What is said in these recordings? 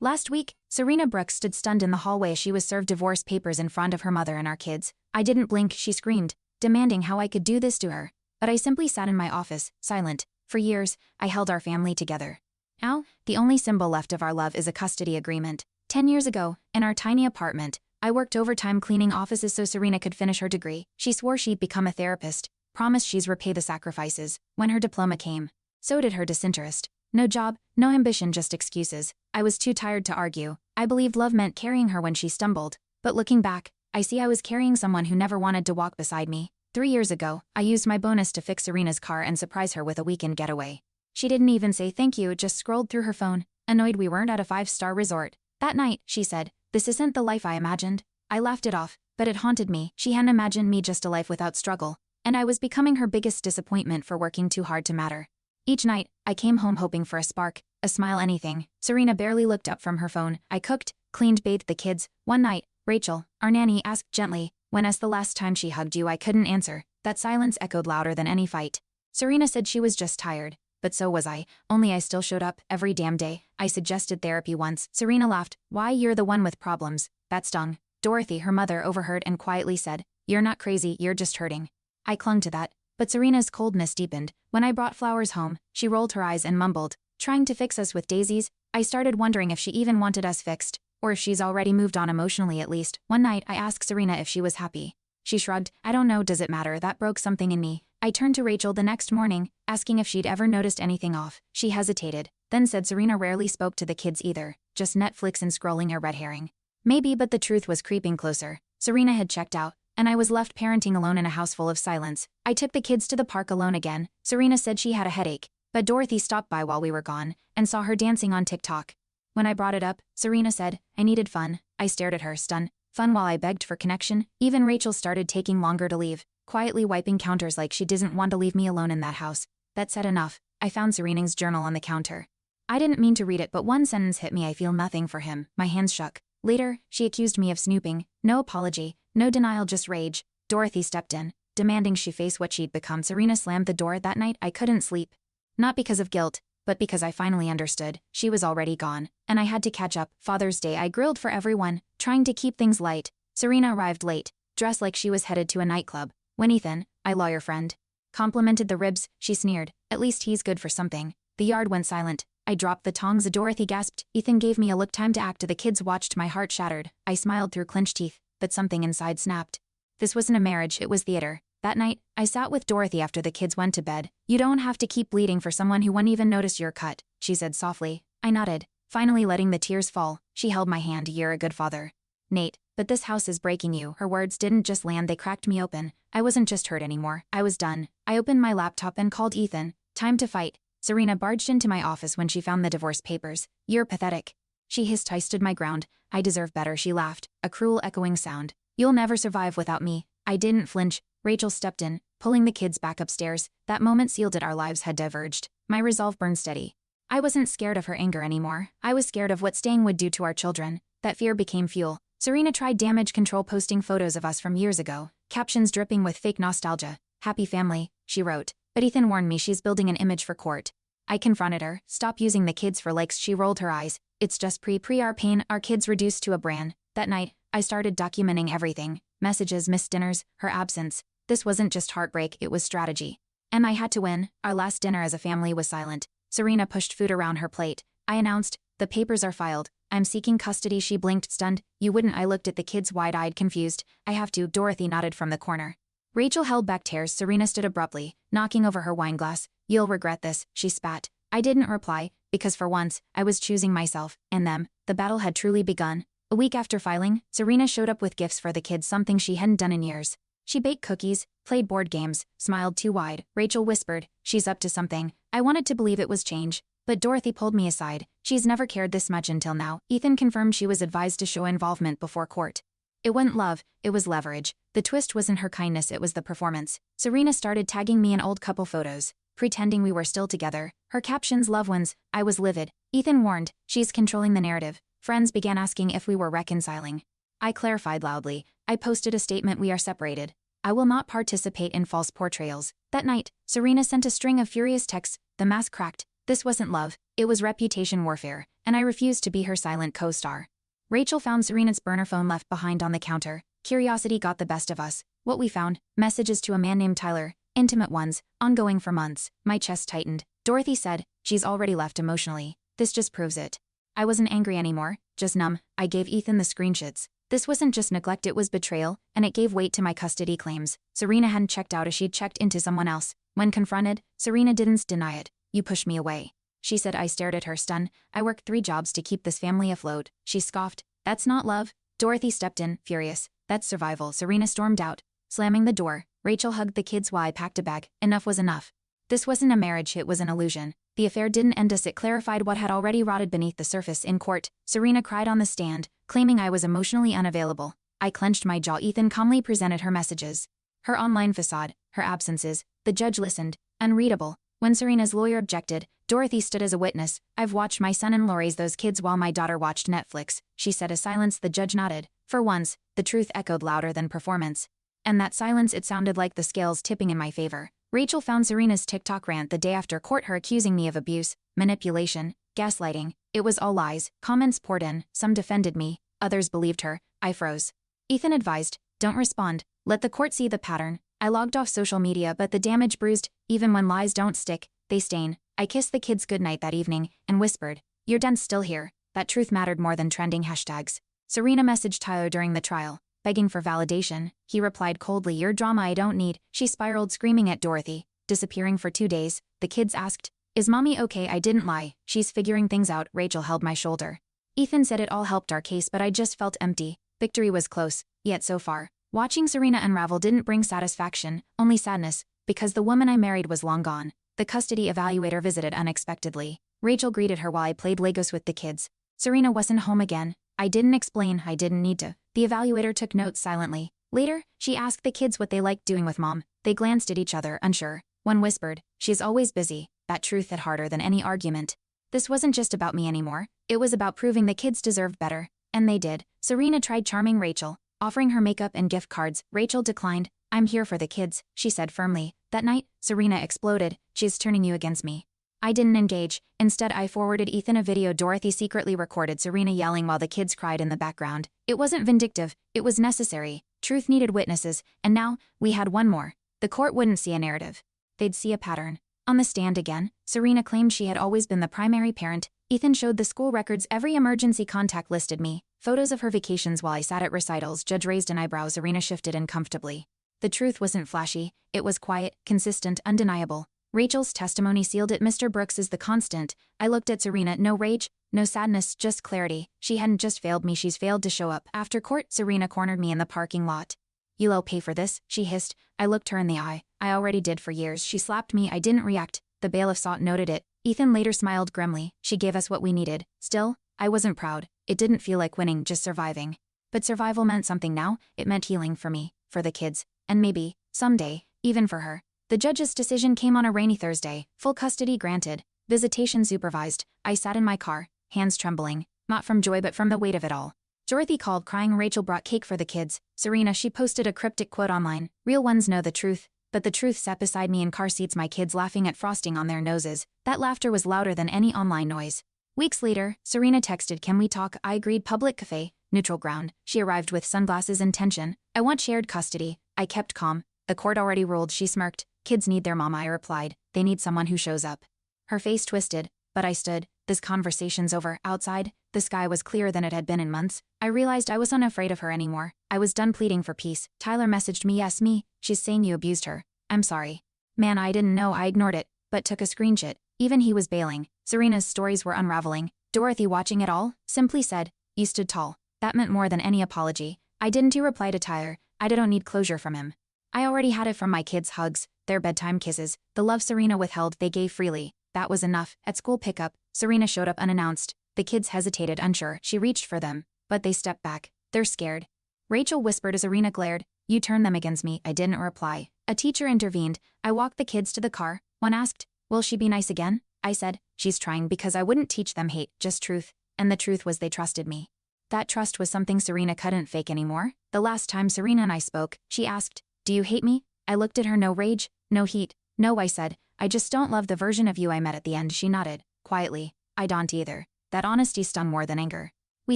Last week, Serena Brooks stood stunned in the hallway as she was served divorce papers in front of her mother and our kids. I didn't blink, she screamed, demanding how I could do this to her. But I simply sat in my office, silent. For years, I held our family together. Now, the only symbol left of our love is a custody agreement. 10 years ago, in our tiny apartment, I worked overtime cleaning offices so Serena could finish her degree. She swore she'd become a therapist, promised she'd repay the sacrifices. When her diploma came, so did her disinterest. No job, no ambition, just excuses. I was too tired to argue. I believed love meant carrying her when she stumbled. But looking back, I see I was carrying someone who never wanted to walk beside me. 3 years ago, I used my bonus to fix Serena's car and surprise her with a weekend getaway. She didn't even say thank you, just scrolled through her phone, annoyed we weren't at a 5-star resort. That night, she said, "This isn't the life I imagined." I laughed it off, but it haunted me. She hadn't imagined me just a life without struggle, and I was becoming her biggest disappointment for working too hard to matter. Each night, I came home hoping for a spark, a smile, anything. Serena barely looked up from her phone. I cooked, cleaned, bathed the kids. One night, Rachel, our nanny, asked gently, "When's the last time she hugged you?" I couldn't answer. That silence echoed louder than any fight. Serena said she was just tired, but so was I, only I still showed up every damn day. I suggested therapy once. Serena laughed. "Why, you're the one with problems." That stung. Dorothy, her mother, overheard and quietly said, "You're not crazy, you're just hurting." I clung to that, but Serena's coldness deepened. When I brought flowers home, she rolled her eyes and mumbled, "Trying to fix us with daisies?" I started wondering if she even wanted us fixed, or if she's already moved on emotionally at least. One night, I asked Serena if she was happy. She shrugged. "I don't know, does it matter?" That broke something in me. I turned to Rachel the next morning, asking if she'd ever noticed anything off. She hesitated, then said Serena rarely spoke to the kids either, just Netflix and scrolling, a red herring. Maybe, but the truth was creeping closer. Serena had checked out, and I was left parenting alone in a house full of silence. I took the kids to the park alone again. Serena said she had a headache, but Dorothy stopped by while we were gone, and saw her dancing on TikTok. When I brought it up, Serena said, "I needed fun." I stared at her, stunned. Fun while I begged for connection? Even Rachel started taking longer to leave, quietly wiping counters like she didn't want to leave me alone in that house. That said enough. I found Serena's journal on the counter. I didn't mean to read it, but one sentence hit me. "I feel nothing for him." My hands shook. Later, she accused me of snooping. No apology, no denial, just rage. Dorothy stepped in, demanding she face what she'd become. Serena slammed the door. That night, I couldn't sleep. Not because of guilt, but because I finally understood. She was already gone, and I had to catch up. Father's Day, I grilled for everyone, trying to keep things light. Serena arrived late, dressed like she was headed to a nightclub. When Ethan, my lawyer friend, complimented the ribs, she sneered, "At least he's good for something." The yard went silent. I dropped the tongs. Dorothy gasped. Ethan gave me a look. Time to act. The kids watched. My heart shattered. I smiled through clenched teeth, but something inside snapped. This wasn't a marriage, it was theater. That night, I sat with Dorothy after the kids went to bed. "You don't have to keep bleeding for someone who won't even notice you're cut," she said softly. I nodded, finally letting the tears fall. She held my hand. "You're a good father, Nate, but this house is breaking you." Her words didn't just land, they cracked me open. I wasn't just hurt anymore, I was done. I opened my laptop and called Ethan. "Time to fight." Serena barged into my office when she found the divorce papers. "You're pathetic," she hissed. I stood my ground. "I deserve better." She laughed, a cruel echoing sound. "You'll never survive without me." I didn't flinch. Rachel stepped in, pulling the kids back upstairs. That moment sealed it. Our lives had diverged. My resolve burned steady. I wasn't scared of her anger anymore. I was scared of what staying would do to our children. That fear became fuel. Serena tried damage control, posting photos of us from years ago, captions dripping with fake nostalgia. "Happy family," she wrote. But Ethan warned me she's building an image for court. I confronted her. "Stop using the kids for likes." She rolled her eyes. "It's just our pain, our kids reduced to a brand." That night, I started documenting everything. Messages, missed dinners, her absence. This wasn't just heartbreak, it was strategy. And I had to win. Our last dinner as a family was silent. Serena pushed food around her plate. I announced, "The papers are filed. I'm seeking custody." She blinked, stunned. "You wouldn't?" I looked at the kids, wide-eyed, confused. "I have to." Dorothy nodded from the corner. Rachel held back tears. Serena stood abruptly, knocking over her wine glass. "You'll regret this," she spat. I didn't reply, because for once, I was choosing myself and them. The battle had truly begun. A week after filing, Serena showed up with gifts for the kids, something she hadn't done in years. She baked cookies, played board games, smiled too wide. Rachel whispered, "She's up to something." I wanted to believe it was change, but Dorothy pulled me aside. "She's never cared this much until now." Ethan confirmed she was advised to show involvement before court. It wasn't love, it was leverage. The twist wasn't her kindness, it was the performance. Serena started tagging me in old couple photos, pretending we were still together. Her captions, "Loved ones." I was livid. Ethan warned, "She's controlling the narrative." Friends began asking if we were reconciling. I clarified loudly. I posted a statement, "We are separated. I will not participate in false portrayals." That night, Serena sent a string of furious texts. The mask cracked. This wasn't love, It was reputation warfare, and I refused to be her silent co-star. Rachel found Serena's burner phone left behind on the counter. Curiosity got the best of us. What we found: messages to a man named Tyler, intimate ones, ongoing for months. My chest tightened. Dorothy said, "She's already left emotionally. This just proves it." I wasn't angry anymore, just numb. I gave Ethan the screenshots. This wasn't just neglect, it was betrayal, and it gave weight to my custody claims. Serena hadn't checked out as she'd checked into someone else. When confronted, Serena didn't deny it. "You pushed me away," she said. I stared at her, stunned. "I worked 3 jobs to keep this family afloat." She scoffed. "That's not love." Dorothy stepped in, furious. "That's survival." Serena stormed out, slamming the door. Rachel hugged the kids while I packed a bag. Enough was enough. This wasn't a marriage, it was an illusion. The affair didn't end us, it clarified what had already rotted beneath the surface. In court, Serena cried on the stand, claiming I was emotionally unavailable. I clenched my jaw. Ethan calmly presented her messages, her online facade, her absences. The judge listened, unreadable. When Serena's lawyer objected, Dorothy stood as a witness. "I've watched my son-in-law raise those kids while my daughter watched Netflix," she said. A silence. The judge nodded. For once, the truth echoed louder than performance. And that silence, it sounded like the scales tipping in my favor. Rachel found Serena's TikTok rant the day after court, her accusing me of abuse, manipulation, gaslighting. It was all lies. Comments poured in. Some defended me, others believed her. I froze. Ethan advised, "Don't respond. Let the court see the pattern." I logged off social media, but the damage bruised. Even when lies don't stick, they stain. I kissed the kids goodnight that evening and whispered, "Your dad's still here." That truth mattered more than trending hashtags. Serena messaged Tyler during the trial, begging for validation. He replied coldly, "Your drama I don't need." She spiraled, screaming at Dorothy, disappearing for 2 days. The kids asked, "Is mommy okay?" I didn't lie. "She's figuring things out." Rachel held my shoulder. Ethan said it all helped our case, but I just felt empty. Victory was close, yet so far. Watching Serena unravel didn't bring satisfaction, only sadness, because the woman I married was long gone. The custody evaluator visited unexpectedly. Rachel greeted her while I played Legos with the kids. Serena wasn't home again. I didn't explain, I didn't need to. The evaluator took notes silently. Later, she asked the kids what they liked doing with mom. They glanced at each other, unsure. One whispered, "She's always busy." That truth hit harder than any argument. This wasn't just about me anymore. It was about proving the kids deserved better. And they did. Serena tried charming Rachel, offering her makeup and gift cards. Rachel declined. "I'm here for the kids," she said firmly. That night, Serena exploded. "She's turning you against me." I didn't engage. Instead, I forwarded Ethan a video Dorothy secretly recorded Serena yelling while the kids cried in the background. It wasn't vindictive, it was necessary. Truth needed witnesses, and now, we had one more. The court wouldn't see a narrative. They'd see a pattern. On the stand again, Serena claimed she had always been the primary parent. Ethan showed the school records, every emergency contact listed me. Photos of her vacations while I sat at recitals. Judge raised an eyebrow. Serena shifted uncomfortably. The truth wasn't flashy, it was quiet, consistent, undeniable. Rachel's testimony sealed it. Mr. Brooks is the constant. I looked at Serena, no rage, no sadness, just clarity. She hadn't just failed me, she's failed to show up. After court, Serena cornered me in the parking lot. "You'll pay for this," she hissed. I looked her in the eye. I already did for years. She slapped me. I didn't react. The bailiff noted it. Ethan later smiled grimly. "She gave us what we needed." Still, I wasn't proud. It didn't feel like winning, just surviving. But survival meant something now. It meant healing for me, for the kids, and maybe, someday, even for her. The judge's decision came on a rainy Thursday. Full custody granted. Visitation supervised. I sat in my car, hands trembling, not from joy but from the weight of it all. Dorothy called crying. Rachel brought cake for the kids. Serena, she posted a cryptic quote online. "Real ones know the truth." But the truth sat beside me in car seats, my kids laughing at frosting on their noses. That laughter was louder than any online noise. Weeks later, Serena texted, "Can we talk?" I agreed. Public cafe, neutral ground. She arrived with sunglasses and tension. "I want shared custody." I kept calm. "The court already ruled." She smirked. "Kids need their mama," I replied. "They need someone who shows up." Her face twisted, but I stood. This conversation's over. Outside, the sky was clearer than it had been in months. I realized I wasn't afraid of her anymore. I was done pleading for peace. Tyler messaged me. "Yes, me. She's saying you abused her." "I'm sorry." "Man, I didn't know." I ignored it, but took a screenshot. Even he was bailing. Serena's stories were unraveling. Dorothy, watching it all, simply said, "You stood tall." That meant more than any apology. I didn't reply to Tyler. I don't need closure from him. I already had it from my kids' hugs, their bedtime kisses, the love Serena withheld, they gave freely. That was enough. At school pickup, Serena showed up unannounced. The kids hesitated, unsure. She reached for them, but they stepped back. "They're scared." Rachel whispered as Serena glared. "You turned them against me." I didn't reply. A teacher intervened. I walked the kids to the car. One asked, "Will she be nice again?" I said, "She's trying," because I wouldn't teach them hate, just truth. And the truth was they trusted me. That trust was something Serena couldn't fake anymore. The last time Serena and I spoke, she asked, "Do you hate me?" I looked at her. No rage, no heat. "No," I said. "I just don't love the version of you I met at the end." She nodded, quietly. I don't either. That honesty stung more than anger. We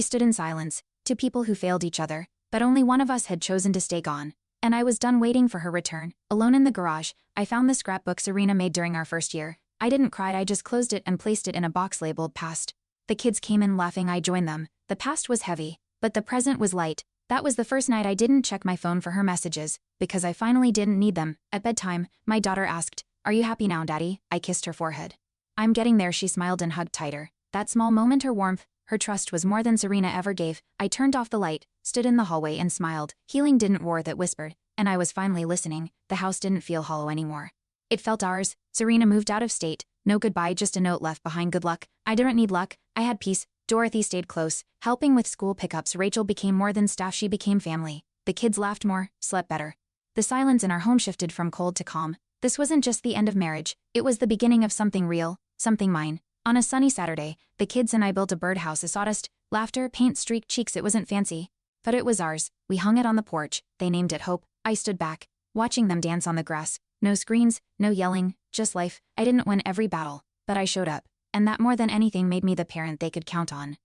stood in silence, two people who failed each other, but only one of us had chosen to stay gone. And I was done waiting for her return. Alone in the garage, I found the scrapbook Serena made during our first year. I didn't cry, I just closed it and placed it in a box labeled past. The kids came in laughing, I joined them. The past was heavy, but the present was light. That was the first night I didn't check my phone for her messages, because I finally didn't need them. At bedtime, my daughter asked, "Are you happy now, Daddy?" I kissed her forehead. "I'm getting there," she smiled and hugged tighter. That small moment, her warmth, her trust was more than Serena ever gave. I turned off the light, stood in the hallway and smiled. Healing didn't roar, that whispered, and I was finally listening. The house didn't feel hollow anymore. It felt ours. Serena moved out of state. No goodbye, just a note left behind. Good luck. I didn't need luck. I had peace. Dorothy stayed close, helping with school pickups. Rachel became more than staff, she became family. The kids laughed more, slept better. The silence in our home shifted from cold to calm. This wasn't just the end of marriage, it was the beginning of something real, something mine. On a sunny Saturday, the kids and I built a birdhouse, a sawdust, laughter, paint-streaked cheeks. It wasn't fancy, but it was ours. We hung it on the porch. They named it Hope. I stood back, watching them dance on the grass. No screens, no yelling, just life. I didn't win every battle, but I showed up. And that more than anything made me the parent they could count on.